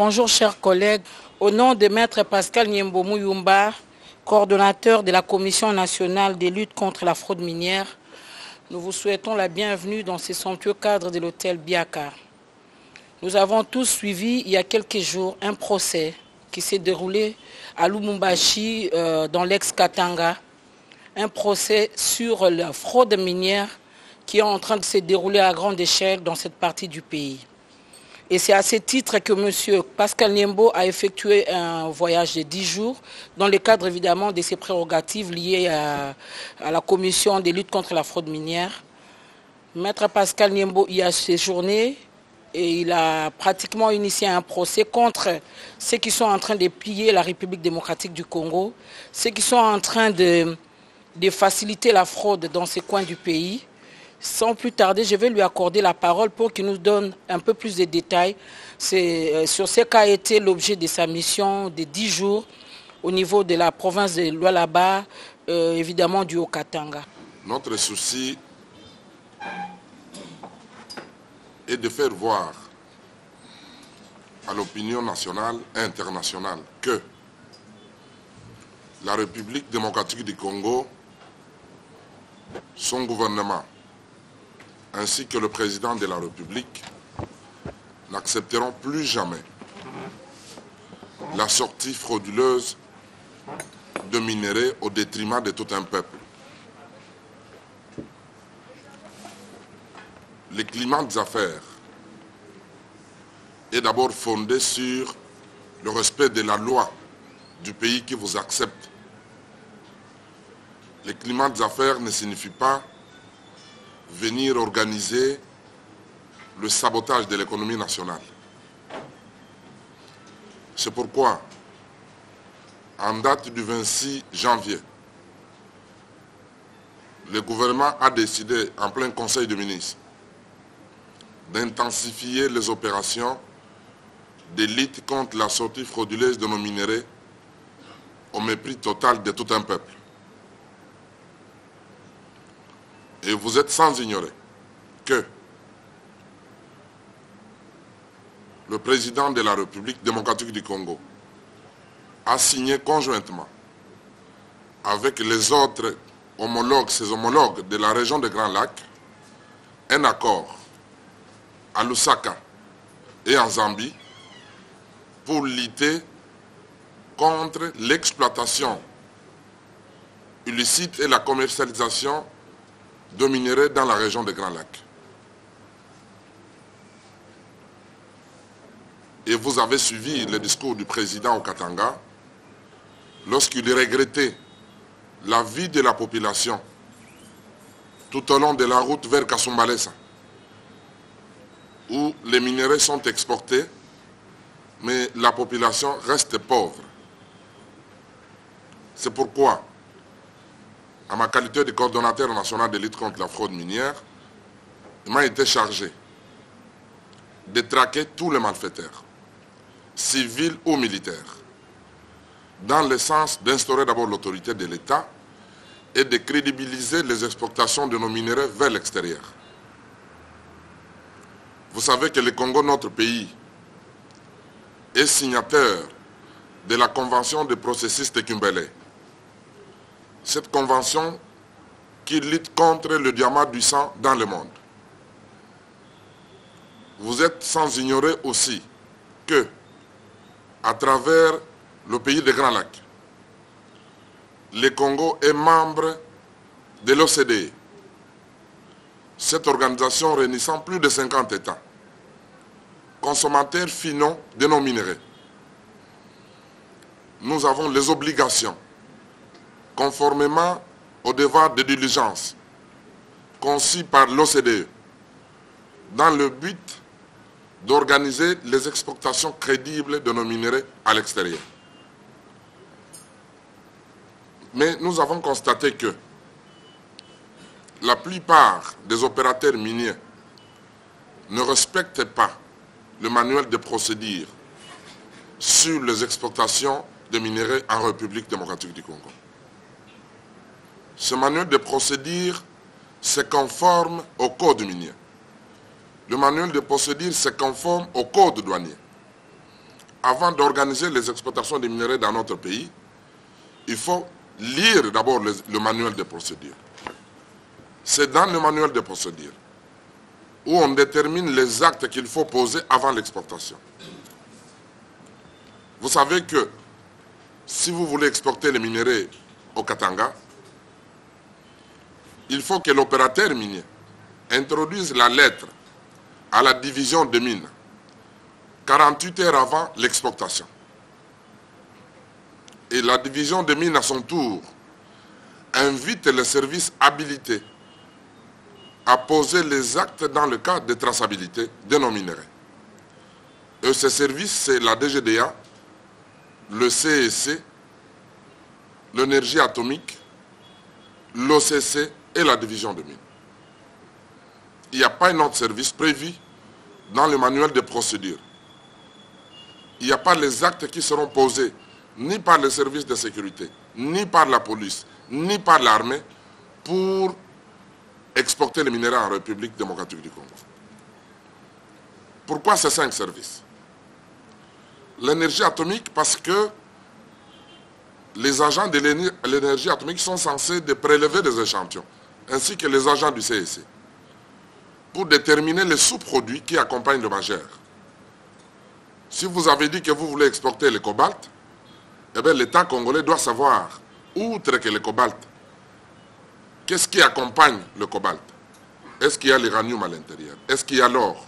Bonjour chers collègues. Au nom de Maître Pascal Niembo Muyumba, coordonnateur de la Commission nationale de lutte contre la fraude minière, nous vous souhaitons la bienvenue dans ce somptueux cadre de l'hôtel Biaka. Nous avons tous suivi il y a quelques jours un procès qui s'est déroulé à Lubumbashi dans l'ex-Katanga. Un procès sur la fraude minière qui est en train de se dérouler à grande échelle dans cette partie du pays. Et c'est à ce titre que M. Pascal Niembo a effectué un voyage de 10 jours dans le cadre évidemment de ses prérogatives liées à la commission de lutte contre la fraude minière. Maître Pascal Niembo y a séjourné et il a pratiquement initié un procès contre ceux qui sont en train de piller la République démocratique du Congo, ceux qui sont en train de faciliter la fraude dans ces coins du pays. Sans plus tarder, je vais lui accorder la parole pour qu'il nous donne un peu plus de détails sur ce qu'a été l'objet de sa mission de 10 jours au niveau de la province de Lualaba, évidemment du Haut-Katanga. Notre souci est de faire voir à l'opinion nationale et internationale que la République démocratique du Congo, son gouvernement, ainsi que le président de la République n'accepteront plus jamais la sortie frauduleuse de minerais au détriment de tout un peuple. Le climat des affaires est d'abord fondé sur le respect de la loi du pays qui vous accepte. Le climat des affaires ne signifie pas venir organiser le sabotage de l'économie nationale. C'est pourquoi, en date du 26 janvier, le gouvernement a décidé, en plein conseil de ministres, d'intensifier les opérations de lutte contre la sortie frauduleuse de nos minerais au mépris total de tout un peuple. Et vous êtes sans ignorer que le président de la République démocratique du Congo a signé conjointement avec les autres homologues, ses homologues de la région des Grands Lacs, un accord à Lusaka et en Zambie pour lutter contre l'exploitation illicite et la commercialisation de minerais dans la région des Grands Lacs. Et vous avez suivi le discours du président au Katanga lorsqu'il regrettait la vie de la population tout au long de la route vers Kasumbalesa, où les minerais sont exportés, mais la population reste pauvre. C'est pourquoi, à ma qualité de coordonnateur national de lutte contre la fraude minière, il m'a été chargé de traquer tous les malfaiteurs, civils ou militaires, dans le sens d'instaurer d'abord l'autorité de l'État et de crédibiliser les exportations de nos minerais vers l'extérieur. Vous savez que le Congo, notre pays, est signataire de la Convention de processus de Kimbele. Cette convention qui lutte contre le diamant du sang dans le monde. Vous êtes sans ignorer aussi que, à travers le pays des Grands Lacs, le Congo est membre de l'OCDE. Cette organisation réunissant plus de 50 États, consommateurs finaux de nos minerais. Nous avons les obligations, conformément au devoir de diligence conçu par l'OCDE, dans le but d'organiser les exportations crédibles de nos minerais à l'extérieur. Mais nous avons constaté que la plupart des opérateurs miniers ne respectent pas le manuel de procédure sur les exportations de minerais en République démocratique du Congo. Ce manuel de procédure se conforme au code minier. Le manuel de procédure se conforme au code douanier. avant d'organiser les exploitations des minerais dans notre pays, il faut lire d'abord le manuel de procédure. C'est dans le manuel de procédure où on détermine les actes qu'il faut poser avant l'exportation. Vous savez que si vous voulez exporter les minerais au Katanga, il faut que l'opérateur minier introduise la lettre à la division de mines 48 heures avant l'exportation. Et la division de mines, à son tour, invite les services habilités à poser les actes dans le cadre de traçabilité de nos minerais. Et ces services, c'est la DGDA, le CEC, l'énergie atomique, l'OCC et la division de mines. Il n'y a pas un autre service prévu dans le manuel de procédure. Il n'y a pas les actes qui seront posés ni par les services de sécurité, ni par la police, ni par l'armée pour exporter les minerais en République démocratique du Congo. Pourquoi ces 5 services? L'énergie atomique, parce que les agents de l'énergie atomique sont censés de prélever des échantillons, ainsi que les agents du CEC, pour déterminer les sous-produits qui accompagnent le majeur. Si vous avez dit que vous voulez exporter le cobalt, eh bien l'État congolais doit savoir, outre que le cobalt, qu'est-ce qui accompagne le cobalt? Est-ce qu'il y a l'uranium à l'intérieur? Est-ce qu'il y a l'or?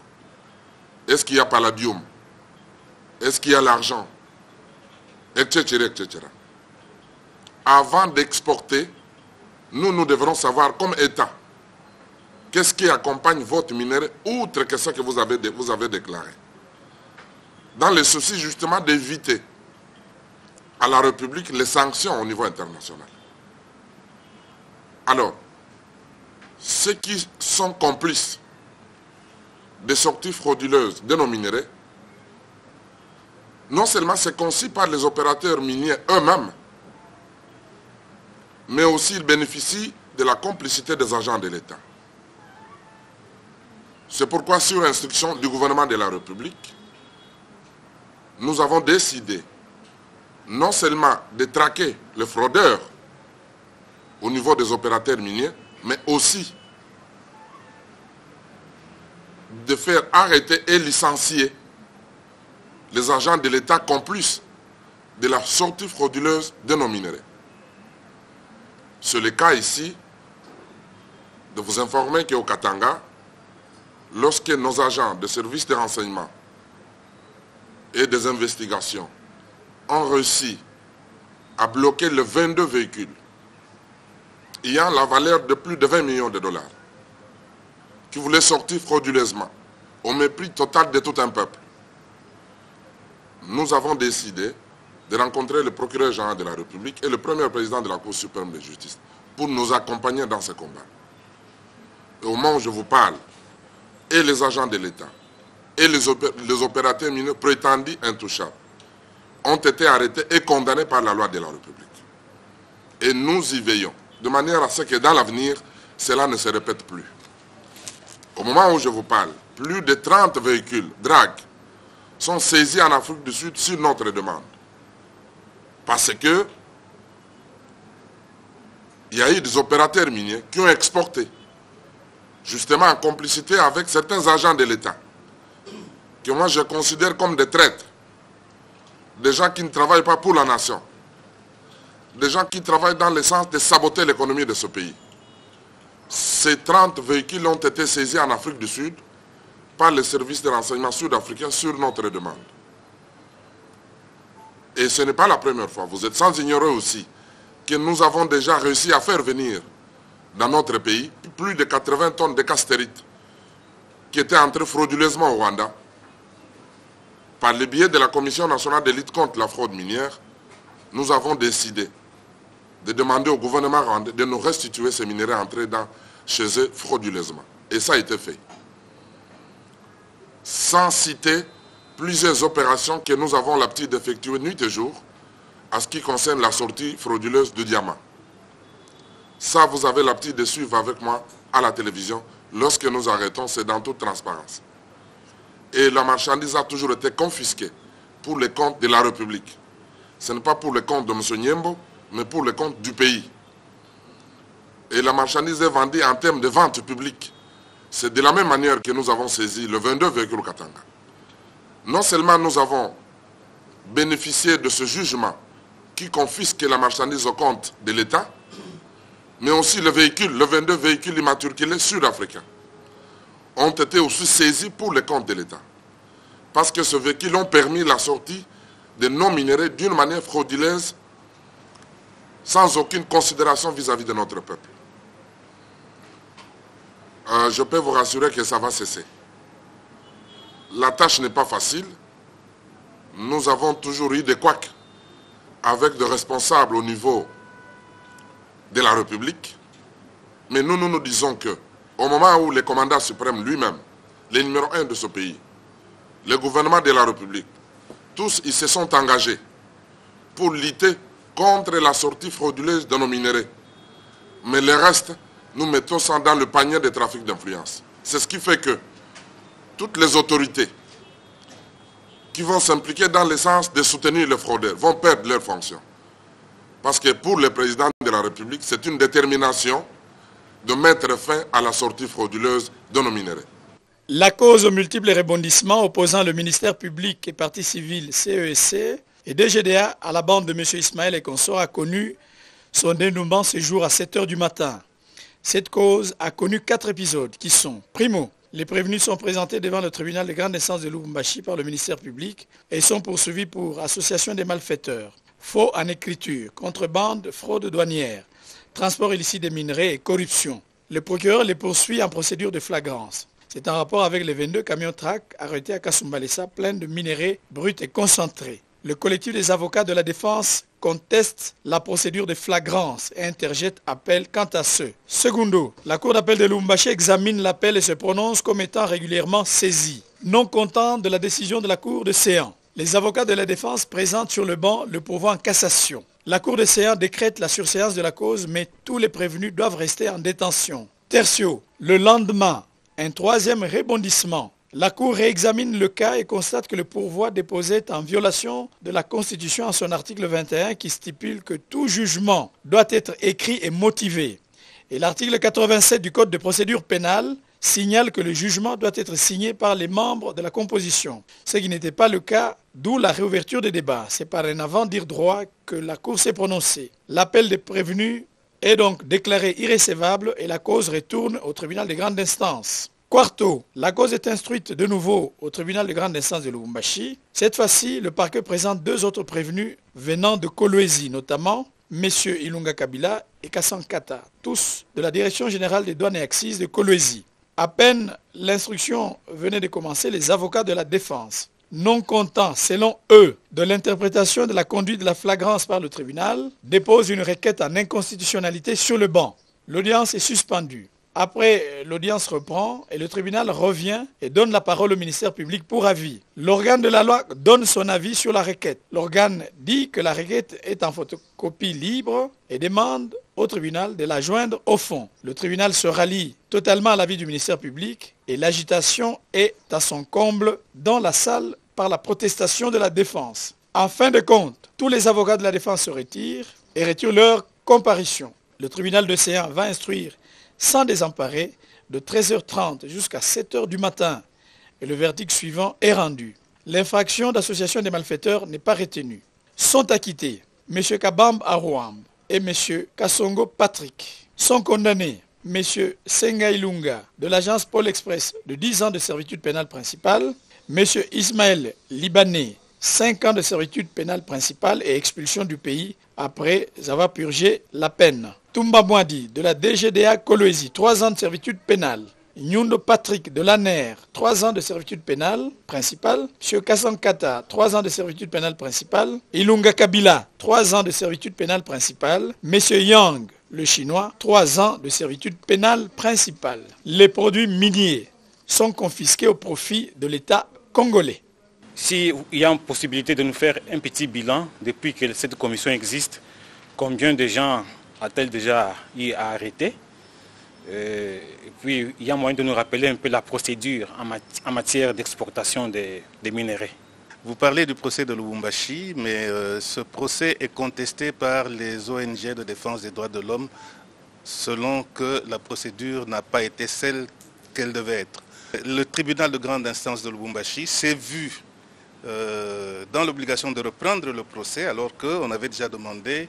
Est-ce qu'il y a palladium? Est-ce qu'il y a l'argent? Etc., etc. Avant d'exporter, nous devrons savoir comme État, qu'est-ce qui accompagne votre minerai, outre que ce que vous avez déclaré. Dans le souci justement d'éviter à la République les sanctions au niveau international. Alors, ceux qui sont complices des sorties frauduleuses de nos minerais, non seulement c'est conçu par les opérateurs miniers eux-mêmes, mais aussi ils bénéficient de la complicité des agents de l'État. C'est pourquoi, sur instruction du gouvernement de la République, nous avons décidé non seulement de traquer les fraudeurs au niveau des opérateurs miniers, mais aussi de faire arrêter et licencier les agents de l'État complices de la sortie frauduleuse de nos minerais. C'est le cas ici de vous informer qu'au Katanga, lorsque nos agents de services de renseignement et des investigations ont réussi à bloquer les 22 véhicules ayant la valeur de plus de 20 millions de dollars qui voulaient sortir frauduleusement au mépris total de tout un peuple, nous avons décidé de rencontrer le procureur général de la République et le premier président de la Cour suprême de justice pour nous accompagner dans ce combat. Et au moment où je vous parle, et les agents de l'État et les opérateurs miniers prétendus intouchables ont été arrêtés et condamnés par la loi de la République. Et nous y veillons, de manière à ce que dans l'avenir, cela ne se répète plus. Au moment où je vous parle, plus de 30 véhicules drague sont saisis en Afrique du Sud sur notre demande. Parce que il y a eu des opérateurs miniers qui ont exporté, justement en complicité avec certains agents de l'État, que moi je considère comme des traîtres, des gens qui ne travaillent pas pour la nation, des gens qui travaillent dans le sens de saboter l'économie de ce pays. Ces 30 véhicules ont été saisis en Afrique du Sud par les services de renseignement sud-africains sur notre demande. Et ce n'est pas la première fois. Vous êtes sans ignorer aussi que nous avons déjà réussi à faire venir dans notre pays plus de 80 tonnes de castérite qui étaient entrées frauduleusement au Rwanda par le biais de la Commission nationale de lutte contre la fraude minière. Nous avons décidé de demander au gouvernement rwandais de nous restituer ces minerais entrés chez eux frauduleusement. Et ça a été fait. Sans citer plusieurs opérations que nous avons l'habitude d'effectuer nuit et jour à ce qui concerne la sortie frauduleuse de diamants. Ça, vous avez l'habitude de suivre avec moi à la télévision. Lorsque nous arrêtons, c'est dans toute transparence. Et la marchandise a toujours été confisquée pour les comptes de la République. Ce n'est pas pour les comptes de M. Nyembo, mais pour les comptes du pays. Et la marchandise est vendue en termes de vente publique. C'est de la même manière que nous avons saisi le 22 véhicules Katanga. Non seulement nous avons bénéficié de ce jugement qui confisque la marchandise au compte de l'État, mais aussi le 22 véhicules immatriculés sud-africains ont été aussi saisis pour les comptes de l'État. Parce que ces véhicules ont permis la sortie de non-minéraux d'une manière frauduleuse, sans aucune considération vis-à-vis de notre peuple. Je peux vous rassurer que ça va cesser. La tâche n'est pas facile. Nous avons toujours eu des couacs avec des responsables au niveau de la République. Mais nous disons que au moment où le commandant suprême lui-même, le numéro 1 de ce pays, le gouvernement de la République, tous ils se sont engagés pour lutter contre la sortie frauduleuse de nos minéraux. Mais le reste, nous mettons ça dans le panier des trafics d'influence. C'est ce qui fait que toutes les autorités qui vont s'impliquer dans le sens de soutenir les fraudeurs vont perdre leur fonction. Parce que pour le président de la République, c'est une détermination de mettre fin à la sortie frauduleuse de nos minéraux. La cause aux multiples rebondissements opposant le ministère public et parti civil CESC et DGDA à la bande de M. Ismaël et consorts a connu son dénouement ce jour à 7 h du matin. Cette cause a connu 4 épisodes qui sont: primo, les prévenus sont présentés devant le tribunal de grande instance de Lubumbashi par le ministère public et sont poursuivis pour association des malfaiteurs, faux en écriture, contrebande, fraude douanière, transport illicite des minerais et corruption. Le procureur les poursuit en procédure de flagrance. C'est en rapport avec les 22 camions-trac arrêtés à Kasumbalesa pleins de minerais bruts et concentrés. Le collectif des avocats de la défense conteste la procédure de flagrance et interjette appel quant à ce. Secondo, la cour d'appel de Lubumbashi examine l'appel et se prononce comme étant régulièrement saisi. Non content de la décision de la cour de séance, les avocats de la défense présentent sur le banc le pourvoi en cassation. La cour de séance décrète la surséance de la cause, mais tous les prévenus doivent rester en détention. Tertio, le lendemain, un 3e rebondissement. La Cour réexamine le cas et constate que le pourvoi déposé est en violation de la Constitution en son article 21 qui stipule que tout jugement doit être écrit et motivé. Et l'article 87 du Code de procédure pénale signale que le jugement doit être signé par les membres de la composition, ce qui n'était pas le cas, d'où la réouverture des débats. C'est par un avant-dire droit que la Cour s'est prononcée. L'appel des prévenus est donc déclaré irrécevable et la cause retourne au tribunal de grande instance. Quarto, la cause est instruite de nouveau au tribunal de grande instance de Lubumbashi. Cette fois-ci, le parquet présente 2 autres prévenus venant de Kolwezi, notamment M. Ilunga Kabila et Kassan Kata, tous de la Direction générale des douanes et accises de Kolwezi. À peine l'instruction venait de commencer, les avocats de la défense, non contents, selon eux, de l'interprétation de la conduite de la flagrance par le tribunal, déposent une requête en inconstitutionnalité sur le banc. L'audience est suspendue. Après, l'audience reprend et le tribunal revient et donne la parole au ministère public pour avis. L'organe de la loi donne son avis sur la requête. L'organe dit que la requête est en photocopie libre et demande au tribunal de la joindre au fond. Le tribunal se rallie totalement à l'avis du ministère public et l'agitation est à son comble dans la salle par la protestation de la défense. En fin de compte, tous les avocats de la défense se retirent et retirent leur comparution. Le tribunal de séance va instruire sans désemparer, de 13h30 jusqu'à 7h du matin. Et le verdict suivant est rendu. L'infraction d'association des malfaiteurs n'est pas retenue. Sont acquittés M. Kabamb Arouamb et M. Kassongo Patrick. Sont condamnés M. Senga Ilunga de l'agence Pôle Express de 10 ans de servitude pénale principale, M. Ismaël Libanais, 5 ans de servitude pénale principale et expulsion du pays après avoir purgé la peine. Toumba Mwadi de la DGDA Kolwezi, 3 ans de servitude pénale. Nyundo Patrick de l'ANER, 3 ans de servitude pénale principale. M. Kassan Kata, 3 ans de servitude pénale principale. Ilunga Kabila, 3 ans de servitude pénale principale. M. Yang, le chinois, 3 ans de servitude pénale principale. Les produits miniers sont confisqués au profit de l'État congolais. S'il y a une possibilité de nous faire un petit bilan depuis que cette commission existe, combien de gens a-t-elle déjà arrêté? Et puis il y a moyen de nous rappeler un peu la procédure en matière d'exportation des minerais. Vous parlez du procès de Lubumbashi, mais ce procès est contesté par les ONG de défense des droits de l'homme selon que la procédure n'a pas été celle qu'elle devait être. Le tribunal de grande instance de Lubumbashi s'est vu dans l'obligation de reprendre le procès alors qu'on avait déjà demandé,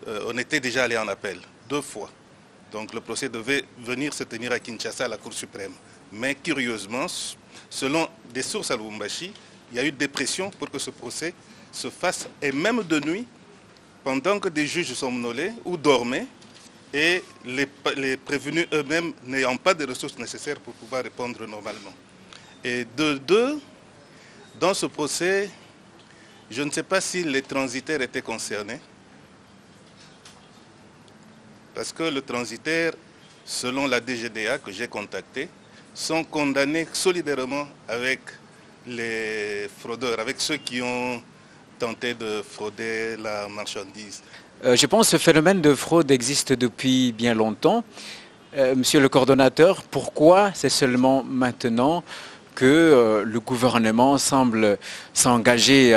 on était déjà allé en appel 2 fois. Donc le procès devait venir se tenir à Kinshasa à la Cour suprême. Mais curieusement, selon des sources à Lubumbashi, il y a eu des pressions pour que ce procès se fasse, et même de nuit, pendant que des juges somnolaient ou dormaient, et les prévenus eux-mêmes n'ayant pas de ressources nécessaires pour pouvoir répondre normalement. Et de deux, dans ce procès, je ne sais pas si les transitaires étaient concernés, parce que le transitaire, selon la DGDA que j'ai contacté, sont condamnés solidairement avec les fraudeurs, avec ceux qui ont tenté de frauder la marchandise. Je pense que ce phénomène de fraude existe depuis bien longtemps. Monsieur le coordonnateur, pourquoi c'est seulement maintenant que le gouvernement semble s'engager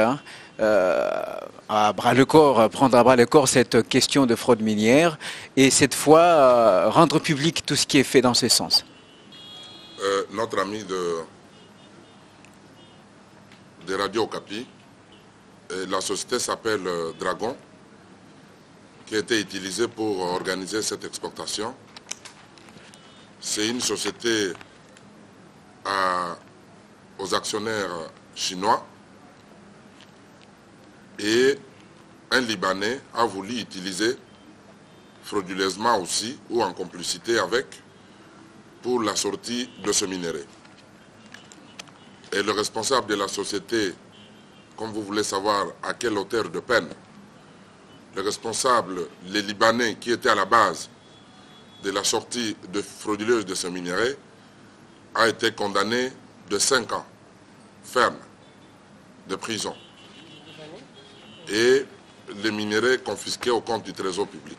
à bras le corps, prendre à bras le corps cette question de fraude minière et cette fois rendre public tout ce qui est fait dans ce sens? Notre ami de Radio Okapi, la société s'appelle Dragon, qui a été utilisée pour organiser cette exportation. C'est une société aux actionnaires chinois et un Libanais a voulu utiliser frauduleusement aussi ou en complicité avec pour la sortie de ce minerai. Et le responsable de la société, comme vous voulez savoir à quelle hauteur de peine, le responsable, les Libanais qui étaient à la base de la sortie frauduleuse de ce minerai, a été condamné de 5 ans ferme de prison. Et les minéraux confisqués au compte du trésor public.